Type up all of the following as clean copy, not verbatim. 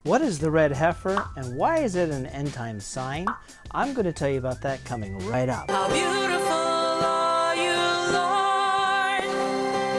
What is the red heifer and why is it an end time sign? I'm going to tell you about that coming right up. How beautiful are you,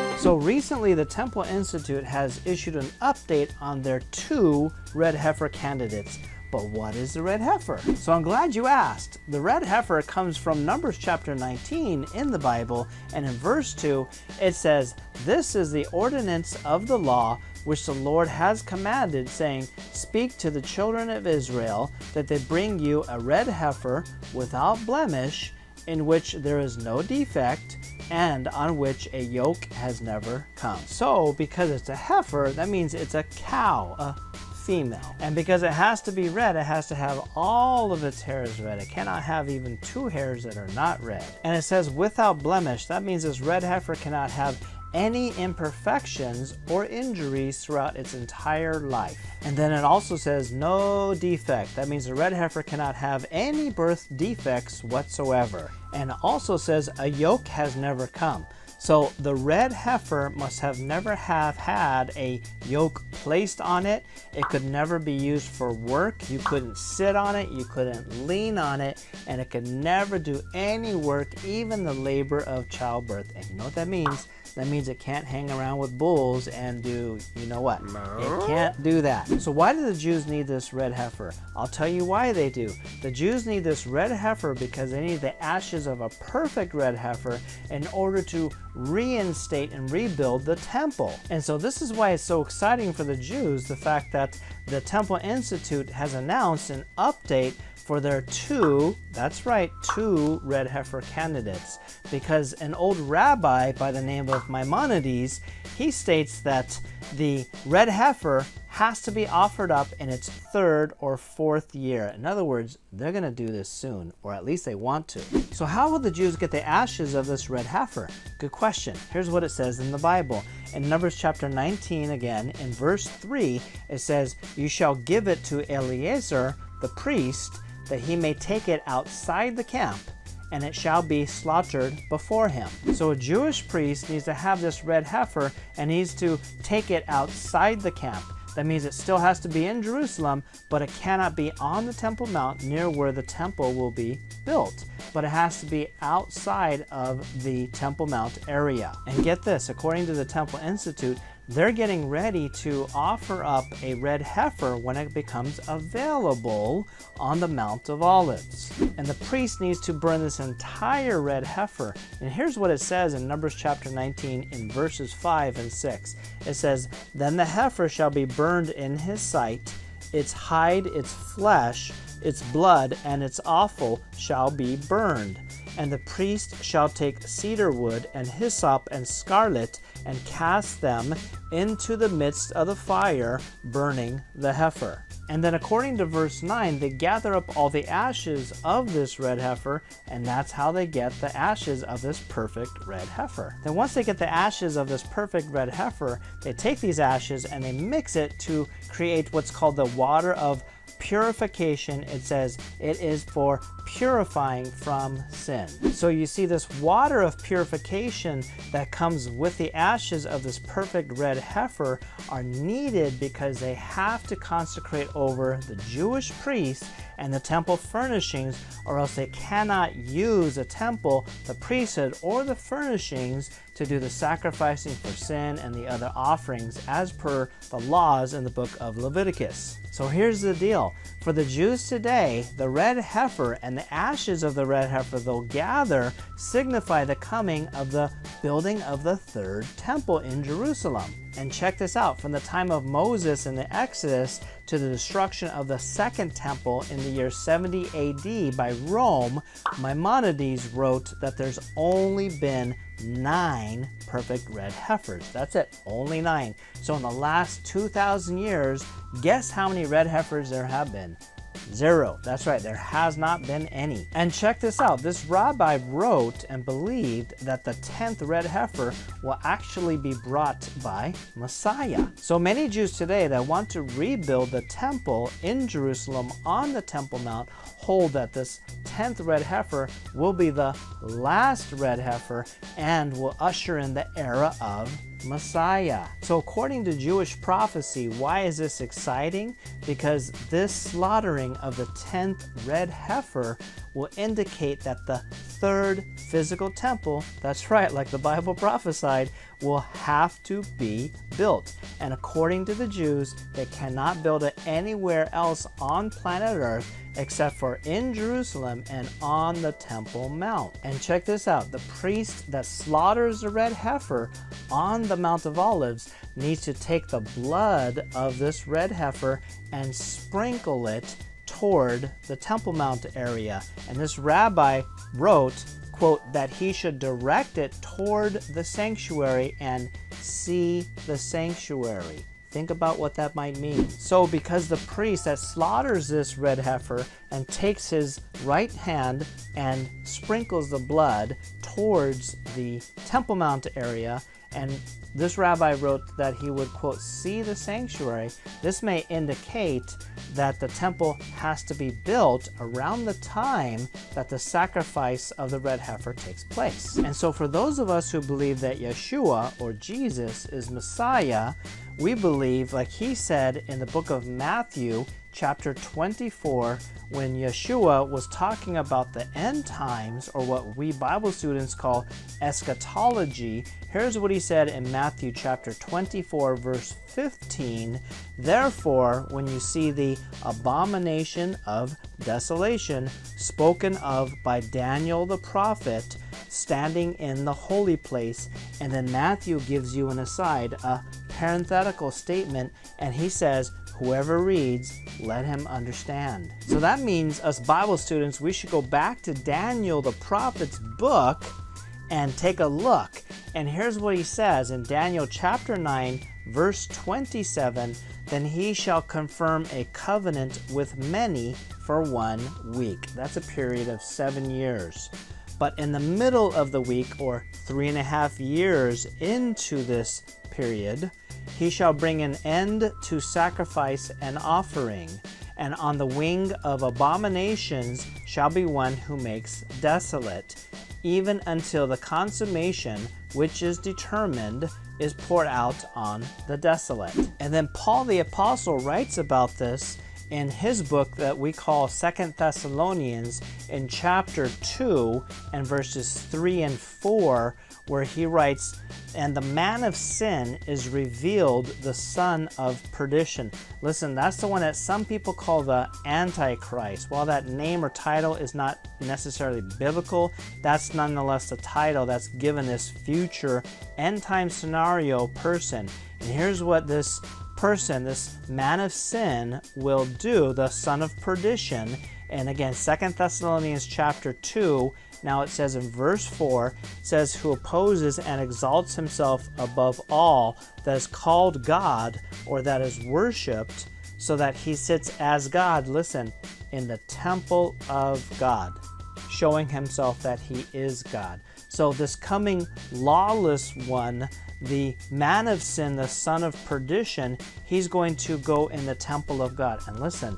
Lord? So recently the Temple Institute has issued an update on their 2 red heifer candidates. But what is the red heifer? So I'm glad you asked. The red heifer comes from Numbers chapter 19 in the Bible, and in verse 2 it says, "This is the ordinance of the law which the Lord has commanded, saying, Speak to the children of Israel that they bring you a red heifer without blemish, in which there is no defect, and on which a yoke has never come." So because it's a heifer, that means it's a cow, a female. And because it has to be red, it has to have all of its hairs red. It cannot have even 2 hairs that are not red. And it says without blemish. That means this red heifer cannot have any imperfections or injuries throughout its entire life. And then it also says no defect. That means the red heifer cannot have any birth defects whatsoever. And it also says a yoke has never come. So the red heifer must have never had a yoke placed on it. It could never be used for work. You couldn't sit on it, you couldn't lean on it, and it could never do any work, even the labor of childbirth. And you know what that means? That means it can't hang around with bulls and do, you know what? It can't do that. So why do the Jews need this red heifer? I'll tell you why they do. The Jews need this red heifer because they need the ashes of a perfect red heifer in order to reinstate and rebuild the temple. And so this is why it's so exciting for the Jews, the fact that the Temple Institute has announced an update for their 2, that's right, 2 red heifer candidates. Because an old rabbi by the name of Maimonides, he states that the red heifer has to be offered up in its 3rd or 4th year. In other words, they're going to do this soon, or at least they want to. So how will the Jews get the ashes of this red heifer? Good question. Here's what it says in the Bible. In Numbers chapter 19 again, in verse 3, it says, "You shall give it to Eleazar the priest, that he may take it outside the camp, and it shall be slaughtered before him." So a Jewish priest needs to have this red heifer and needs to take it outside the camp. That means it still has to be in Jerusalem, but it cannot be on the Temple Mount near where the temple will be built. But it has to be outside of the Temple Mount area. And get this, according to the Temple Institute, they're getting ready to offer up a red heifer when it becomes available on the Mount of Olives. And the priest needs to burn this entire red heifer. And here's what it says in Numbers chapter 19 in verses 5 and 6. It says, "Then the heifer shall be burned in his sight, its hide, its flesh, its blood, and its offal shall be burned. And the priest shall take cedar wood and hyssop and scarlet and cast them into the midst of the fire, burning the heifer." And then according to verse 9, they gather up all the ashes of this red heifer, and that's how they get the ashes of this perfect red heifer. Then once they get the ashes of this perfect red heifer, they take these ashes and they mix it to create what's called the water of purification. It says it is for purifying from sin. So you see, this water of purification that comes with the ashes of this perfect red heifer are needed because they have to consecrate over the Jewish priests and the temple furnishings, or else they cannot use the temple, the priesthood, or the furnishings to do the sacrificing for sin and the other offerings as per the laws in the book of Leviticus. So here's the deal. For the Jews today, the red heifer and the ashes of the red heifer they'll gather signify the coming of the building of the 3rd temple in Jerusalem. And check this out, from the time of Moses in the Exodus to the destruction of the 2nd temple in the year 70 AD by Rome, Maimonides wrote that there's only been 9 perfect red heifers. That's it, only 9. So in the last 2,000 years, guess how many red heifers there have been? 0. That's right, there has not been any. And check this out, this rabbi wrote and believed that the 10th red heifer will actually be brought by Messiah. So many Jews today that want to rebuild the temple in Jerusalem on the Temple Mount hold that this 10th red heifer will be the last red heifer and will usher in the era of Messiah. So according to Jewish prophecy, why is this exciting? Because this slaughtering of the 10th red heifer will indicate that the third physical temple, that's right, like the Bible prophesied, will have to be built. And according to the Jews, they cannot build it anywhere else on planet Earth except for in Jerusalem and on the Temple Mount. And check this out, the priest that slaughters the red heifer on the Mount of Olives needs to take the blood of this red heifer and sprinkle it toward the Temple Mount area. And this rabbi wrote, quote, that he should direct it toward the sanctuary and see the sanctuary. Think about what that might mean. So because the priest that slaughters this red heifer and takes his right hand and sprinkles the blood towards the Temple Mount area, and this rabbi wrote that he would, quote, see the sanctuary, this may indicate that the temple has to be built around the time that the sacrifice of the red heifer takes place. And so for those of us who believe that Yeshua, or Jesus, is Messiah, we believe, like he said in the book of Matthew, chapter 24, when Yeshua was talking about the end times, or what we Bible students call eschatology, here's what he said in Matthew chapter 24, verse 15. Therefore, when you see the abomination of desolation spoken of by Daniel the prophet standing in the holy place, and then Matthew gives you an aside, a parenthetical statement, and he says, whoever reads, let him understand. So that means us Bible students, we should go back to Daniel the prophet's book and take a look. And here's what he says in Daniel chapter 9, verse 27, then he shall confirm a covenant with many for 1 week. That's a period of 7 years. But in the middle of the week, or 3.5 years into this period, he shall bring an end to sacrifice and offering, and on the wing of abominations shall be one who makes desolate, even until the consummation which is determined is poured out on the desolate. And then Paul the Apostle writes about this in his book that we call 2 Thessalonians in chapter 2 and verses 3 and 4, where he writes, and the man of sin is revealed, the son of perdition. Listen, that's the one that some people call the Antichrist. While that name or title is not necessarily biblical, that's nonetheless the title that's given this future end time scenario person. And here's what this person, this man of sin, will do, the son of perdition. And again, 2 Thessalonians chapter 2, now it says in verse 4, it says, who opposes and exalts himself above all that is called God, or that is worshipped, so that he sits as God, listen, in the temple of God, showing himself that he is God. So this coming lawless one, the man of sin, the son of perdition, he's going to go in the temple of God. And listen,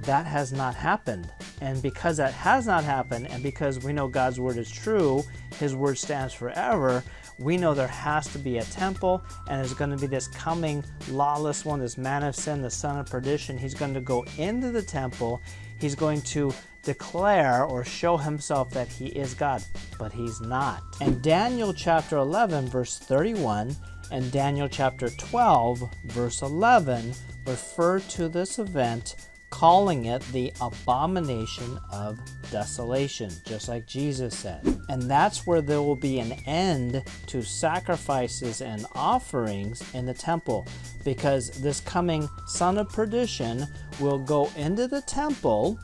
that has not happened. And because that has not happened, and because we know God's word is true, his word stands forever, we know there has to be a temple, and there's going to be this coming lawless one, this man of sin, the son of perdition. He's going to go into the temple. He's going to declare or show himself that he is God, but he's not. And Daniel chapter 11, verse 31, and Daniel chapter 12, verse 11, refer to this event, calling it the abomination of desolation, just like Jesus said. And that's where there will be an end to sacrifices and offerings in the temple, because this coming son of perdition will go into the temple.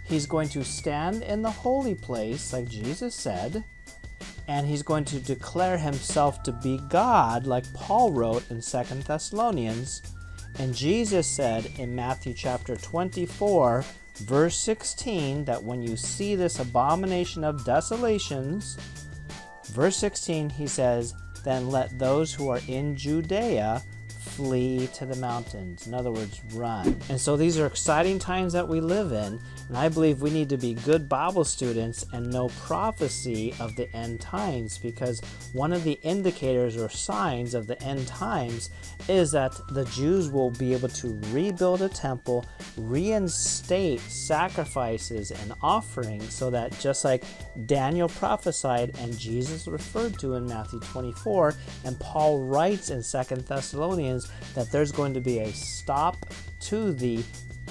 He's going to stand in the holy place, like Jesus said, and he's going to declare himself to be God, like Paul wrote in 2 Thessalonians. And Jesus said in Matthew chapter 24, verse 16, that when you see this abomination of desolations, verse 16, he says, then let those who are in Judea flee to the mountains. In other words, run. And so these are exciting times that we live in, and I believe we need to be good Bible students and know prophecy of the end times, because one of the indicators or signs of the end times is that the Jews will be able to rebuild a temple, reinstate sacrifices and offerings, so that just like Daniel prophesied and Jesus referred to in Matthew 24, and Paul writes in 2 Thessalonians that there's going to be a stop to the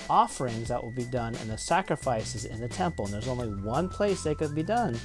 offerings that will be done and the sacrifices in the temple. And there's only one place they could be done,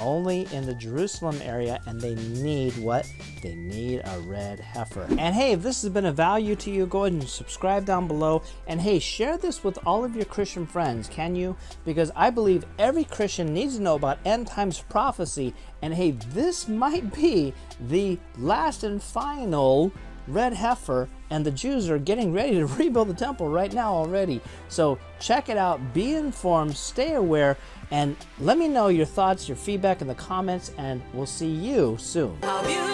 only in the Jerusalem area, and they need what? They need a red heifer. And hey, if this has been of value to you, go ahead and subscribe down below. And hey, share this with all of your Christian friends, can you? Because I believe every Christian needs to know about end times prophecy. And hey, this might be the last and final red heifer, and the Jews are getting ready to rebuild the temple right now already. So check it out, be informed, stay aware, and let me know your thoughts, your feedback in the comments, and we'll see you soon. How beautiful.